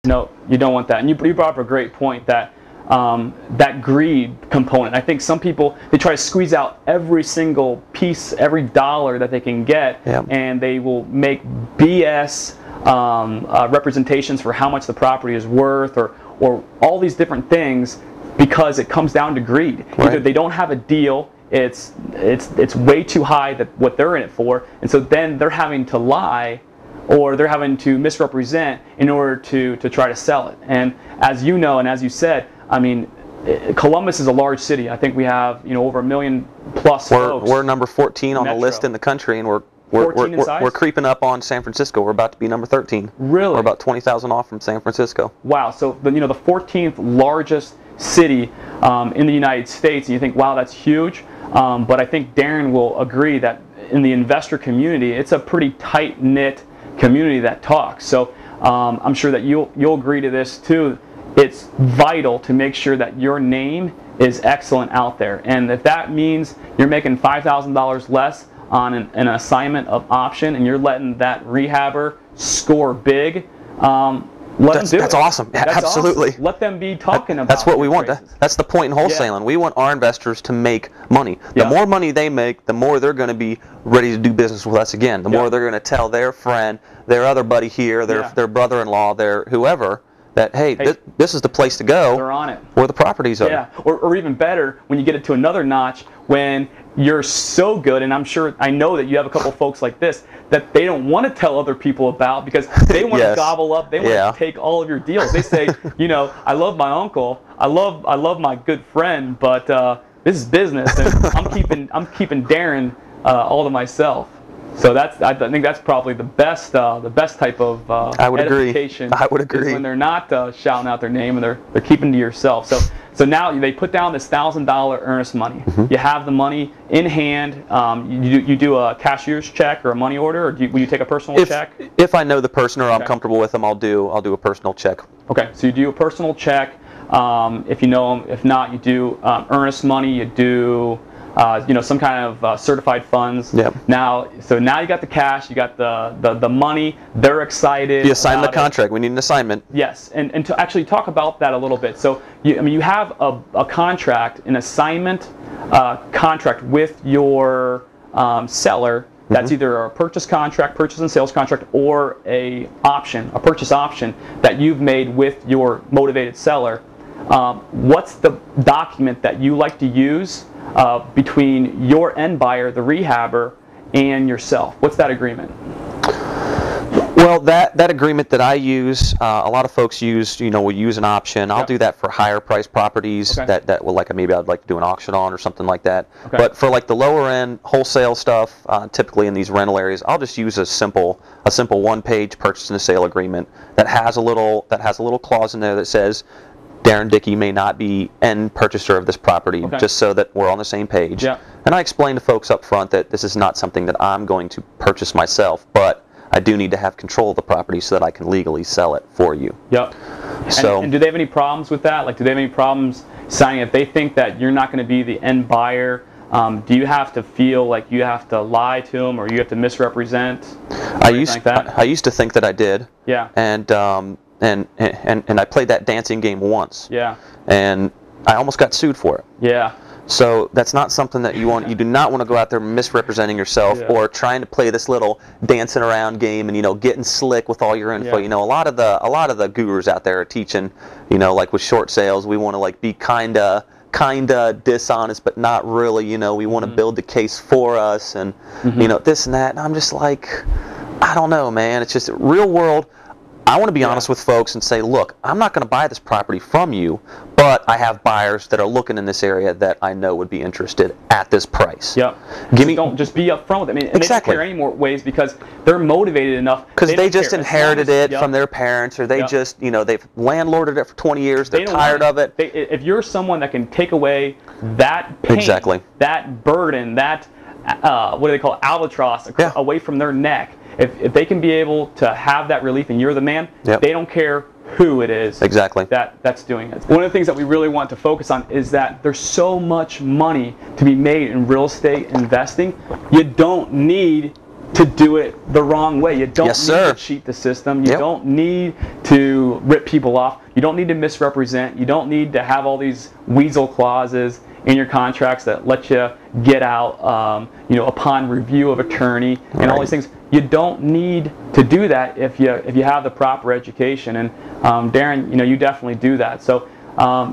No, you don't want that. And you brought up a great point, that that greed component. I think some people, they try to squeeze out every single piece, every dollar that they can get, and they will make BS representations for how much the property is worth, or all these different things, because it comes down to greed. Either they don't have a deal, it's way too high that what they're in it for, and so then they're having to lie, or they're having to misrepresent in order to try to sell it. And as you know, and as you said, I mean, Columbus is a large city. I think we have, you know, over 1 million plus folks. We're number 14 on the list in the country, and we're creeping up on San Francisco. We're about to be number 13. Really? We're about 20,000 off from San Francisco. Wow. So the 14th largest city in the United States, and you think, wow, that's huge. But I think Darren will agree that in the investor community, it's a pretty tight-knit community that talks. So I'm sure that you'll agree to this too. It's vital to make sure that your name is excellent out there, and if that means you're making $5,000 less on an assignment of option, and you're letting that rehabber score big, let them do it. That's awesome. That's absolutely. Awesome. Let them be talking about. That's what we want. Prices. That's the point in wholesaling. We want our investors to make money. The more money they make, the more they're going to be ready to do business with us again. The more they're going to tell their friend, their other buddy here, their brother-in-law, their whoever, that hey, this is the place to go. They're on it. Where the properties are. Yeah, or even better, when you get it to another notch, when you're so good, and I know that you have a couple folks like this, that they don't want to tell other people about, because they want to gobble up, they want to take all of your deals. They say, you know, I love my uncle, I love my good friend, but this is business, and I'm keeping Darren all to myself. So I think that's probably the best type of edification. I would agree. Is when they're not shouting out their name, and they're keeping to yourself. So now they put down this $1,000 earnest money. You have the money in hand. You do a cashier's check or a money order, or will you take a personal check? If I know the person or I'm comfortable with them, I'll do a personal check. Okay. So you do a personal check. If you know them. If not, you do earnest money. You do some kind of certified funds. Yep. So now you got the cash, you got the money. They're excited. You assign the contract. We need an assignment. Yes, and to actually talk about that a little bit. So you have a contract, an assignment contract with your seller. That's either a purchase and sales contract, or a purchase option that you've made with your motivated seller. What's the document that you like to use between your end buyer, the rehabber, and yourself? What's that agreement? Well, that agreement that I use, a lot of folks use, will use an option. I'll do that for higher price properties that will, like, maybe I'd like to do an auction on or something like that. But for like the lower end wholesale stuff, typically in these rental areas, I'll just use a simple one-page purchase and a sale agreement that has a little clause in there that says, Darren Dicke may not be end purchaser of this property, just so that we're on the same page. And I explain to folks up front that this is not something that I'm going to purchase myself, but I do need to have control of the property so that I can legally sell it for you. So, and do they have any problems with that? Like, do they have any problems signing if they think that you're not going to be the end buyer? Do you have to feel like you have to lie to them, or you have to misrepresent? I used to think that I did. And I played that dancing game once. And I almost got sued for it. So that's not something that you want. You do not want to go out there misrepresenting yourself or trying to play this little dancing around game and getting slick with all your info. A lot of the gurus out there are teaching, like with short sales, we want to like be kinda dishonest, but not really. We want to build the case for us, and this and that. And I'm just like, I don't know, man. It's just real world. I want to be honest with folks and say, look, I'm not going to buy this property from you, but I have buyers that are looking in this area that I know would be interested at this price. Don't just be upfront with them. And they don't care any more ways, because they're motivated enough. Because they just inherited it from their parents, or they just, they've landlorded it for 20 years. They're tired of it. If you're someone that can take away that pain, that burden, that what do they call it, albatross away from their neck. If they can be able to have that relief, and you're the man, they don't care who it is that's doing it. One of the things that we really want to focus on is that there's so much money to be made in real estate investing. You don't need to do it the wrong way. You don't need to cheat the system. You don't need to rip people off. You don't need to misrepresent. You don't need to have all these weasel clauses in your contracts that let you get out, you know, upon review of attorney and all these things. You don't need to do that if you have the proper education. And Darren, you know, you definitely do that. So,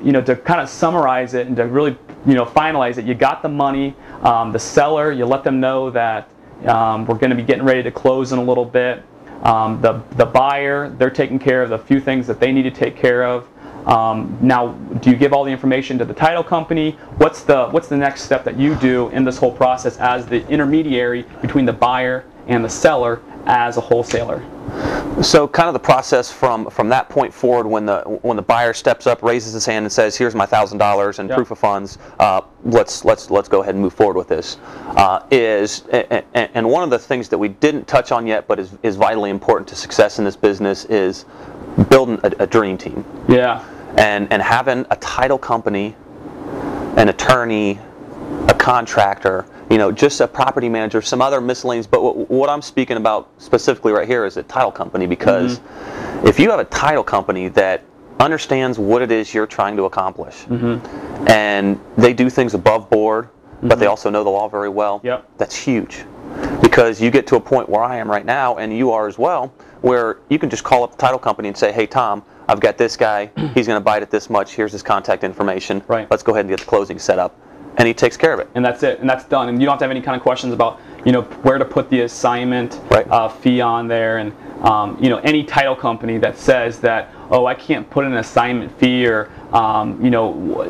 you know, to kind of summarize it and to really, you know, finalize it, you got the money. The seller, you let them know that we're going to be getting ready to close in a little bit. The buyer, they're taking care of the few things that they need to take care of. Now, do you give all the information to the title company? What's the next step that you do in this whole process as the intermediary between the buyer and the seller as a wholesaler? So kind of the process from that point forward, when the buyer steps up, raises his hand and says, "Here's my $1,000 and proof of funds. Let's go ahead and move forward with this." And one of the things that we didn't touch on yet, but is vitally important to success in this business, is building a dream team. Yeah. And having a title company, an attorney, a contractor, you know, just a property manager, some other miscellaneous. But what I'm speaking about specifically right here is a title company, because if you have a title company that understands what it is you're trying to accomplish, and they do things above board, but they also know the law very well, that's huge. Because you get to a point where I am right now, and you are as well, where you can just call up the title company and say, "Hey, Tom, I've got this guy. He's going to buy it at this much. Here's his contact information. Let's go ahead and get the closing set up." And he takes care of it. And that's it. And that's done. And you don't have to have any kind of questions about, you know, where to put the assignment fee on there. And, you know, any title company that says that, "Oh, I can't put an assignment fee," or, you know,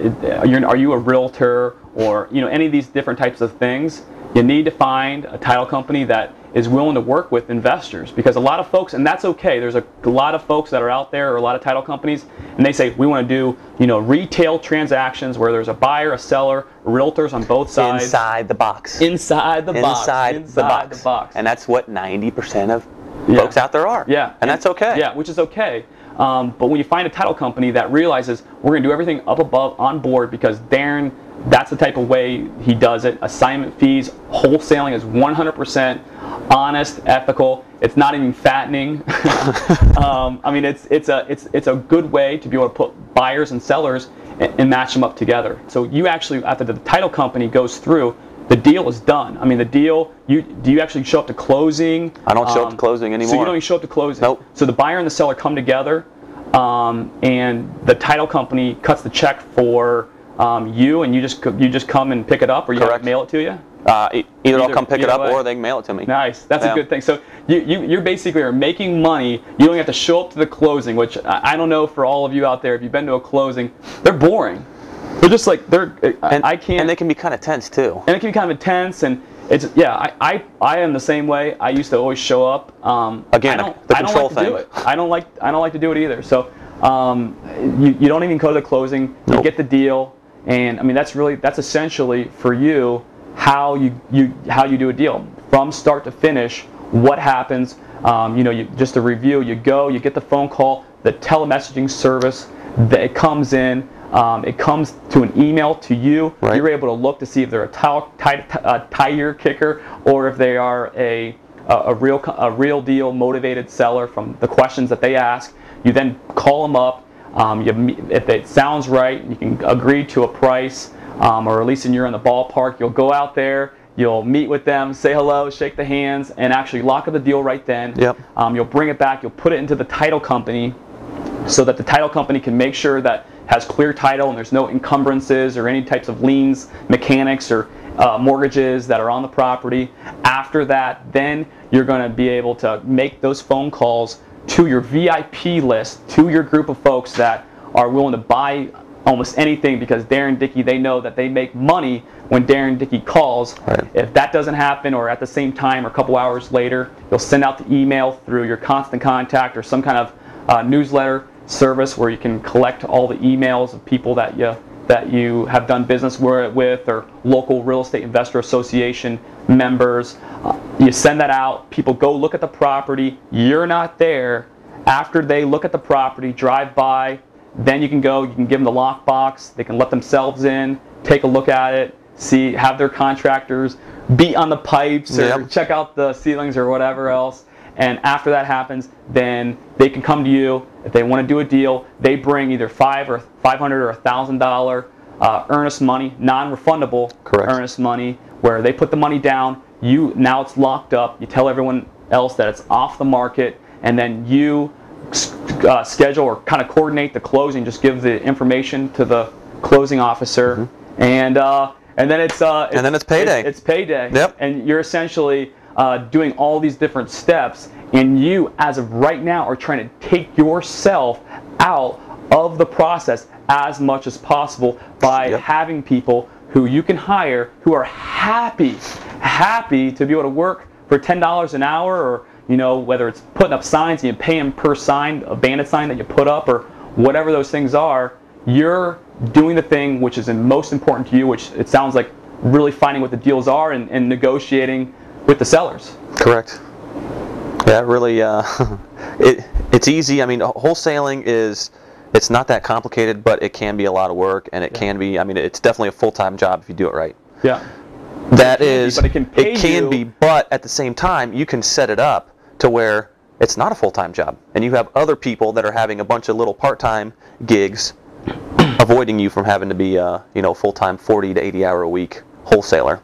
are you a realtor, or, you know, any of these different types of things, you need to find a title company that is willing to work with investors. Because a lot of folks, and that's okay, there's a lot of folks that are out there, or a lot of title companies, and they say, "We want to do, you know, retail transactions where there's a buyer, a seller, realtors on both sides." Inside the box. Inside the box. Inside the box. And that's what 90% of folks out there are. Yeah. And that's okay. Yeah, which is okay. But when you find a title company that realizes we're going to do everything up above on board, because Darren, that's the type of way he does it. Assignment fees, wholesaling is 100% honest, ethical. It's not even fattening. I mean, it's a good way to be able to put buyers and sellers and match them up together. So you actually, after the title company goes through, the deal is done. I mean, the deal, do you actually show up to closing? I don't show up to closing anymore. So you don't even show up to closing? Nope. So the buyer and the seller come together, and the title company cuts the check for you, and you just come and pick it up, or you have to mail it to you? Either I'll come pick it up, or they can mail it to me. Nice. That's a good thing. So you basically are making money. You don't have to show up to the closing, which I don't know for all of you out there, if you've been to a closing, they're boring. They're just like, I can't. And they can be kind of tense too. And it can be kind of intense, and it's, I am the same way. I used to always show up. Again, the control thing. Do it. I don't like to do it either. So you don't even go to the closing. You get the deal, and I mean, that's essentially for you how you do a deal from start to finish. What happens? You know, just a review. You get the phone call, the telemessaging service that it comes in. It comes to an email to you. Right. You're able to look to see if they're a tire kicker, or if they are a real deal motivated seller from the questions that they ask. You then call them up. If it sounds right, you can agree to a price, or at least you're in the ballpark. You'll go out there. You'll meet with them, say hello, shake the hands, and actually lock up the deal right then. Yep. You'll bring it back. You'll put it into the title company, so that the title company can make sure that has clear title and there's no encumbrances or any types of liens, mechanics, or mortgages that are on the property. After that, then you're going to be able to make those phone calls to your VIP list, to your group of folks that are willing to buy almost anything, because Darren Dicke, they know that they make money when Darren Dicke calls. Right. If that doesn't happen, or at the same time or a couple hours later, you'll send out the email through your constant contact or some kind of newsletter service where you can collect all the emails of people that you have done business with, or local real estate investor association members. You send that out. People go look at the property. You're not there. After they look at the property, drive by, then you can give them the lockbox. They can let themselves in, take a look at it, have their contractors beat on the pipes or check out the ceilings or whatever else. And after that happens, then they can come to you if they want to do a deal. They bring either $500 or $1,000 earnest money, non-refundable earnest money, where they put the money down. Now it's locked up. You tell everyone else that it's off the market, and then you schedule or kind of coordinate the closing. Just give the information to the closing officer, and then it's payday. It's payday. Yep. And you're essentially doing all these different steps, and you, as of right now, are trying to take yourself out of the process as much as possible by having people who you can hire who are happy to be able to work for $10 an hour, or whether it's putting up signs and you pay them per sign, a bandit sign that you put up, or whatever those things are. You're doing the thing which is most important to you, which it sounds like really finding what the deals are and negotiating with the sellers. Correct. Yeah, really, it's easy. I mean, wholesaling it's not that complicated, but it can be a lot of work, and it can be, it's definitely a full-time job if you do it right. Yeah. It can be, but at the same time, you can set it up to where it's not a full-time job, and you have other people that are having a bunch of little part-time gigs, avoiding you from having to be a full-time 40 to 80 hour a week wholesaler.